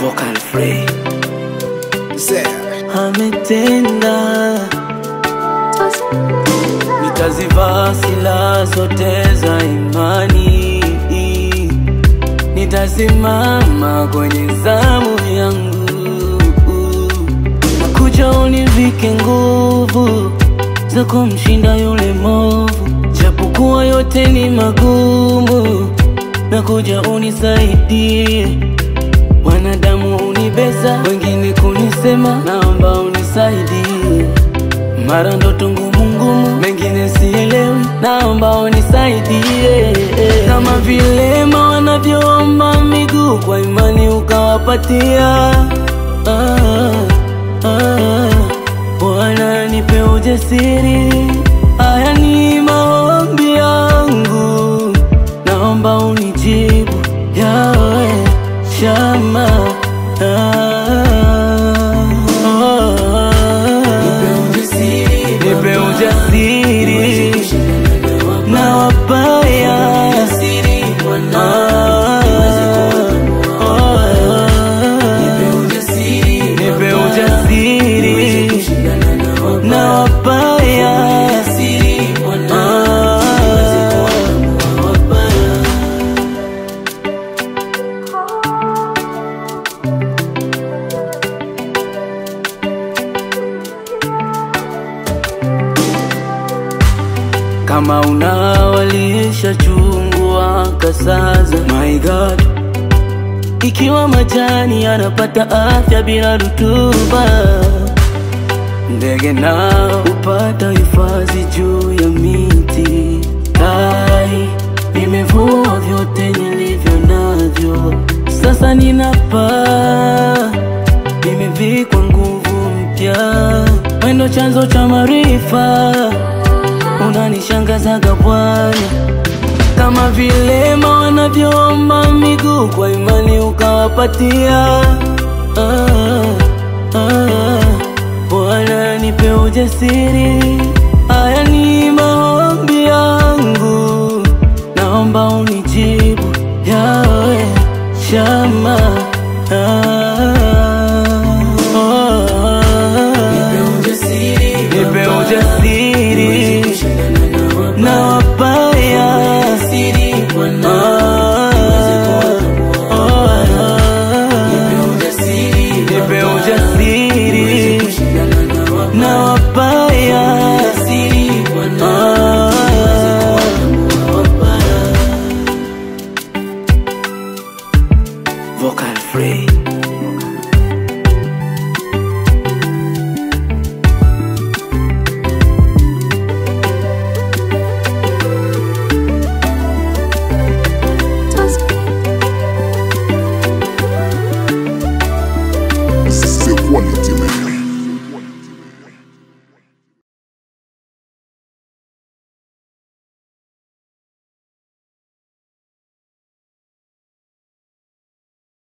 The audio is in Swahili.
Vocal free. Ametenda, nitazivaa silaha zote za imani, nitasimama kwenye zamu yangu. Nakuja univike nguvu za kumshinda yule movu, japokuwa yote ni magumu. Nakuja unisaidie, wanadamu unibeza, wengine kunisema, naomba unisaidie. Mara ndoto ngumu ngumu, mengine sielewi, naomba unisaidie. Kama vilema wanavyoomba miguu, kwa imani ukawapatia. Bwana nipe ujasiri, haya ni maombi yangu, naomba unijibu Yahweh Shama. Nipe ujasiri na wabaya, nipe ujasiri na wabaya. Kama unawalisha chungu wakasaza, my God, ikiwa majani yanapata afya bila rutuba, ndege nao upata hifadhi juu ya miti. Tai, nimevua vyote nilivyo navyo, sasa ninapaa, nimevikwa nguvu mpya. Wendo chanzo cha maarifa, unanishangazaga Bwana. Kama vilema wanavyoomba miguu, kwa imani ukawapatia. Bwana nipe ujasiri, haya ni maombi yangu, naomba unijibu Yahweh Shama. Nipe ujasiri na wabaya, nipe ujasiri na wabaya. Vocal free.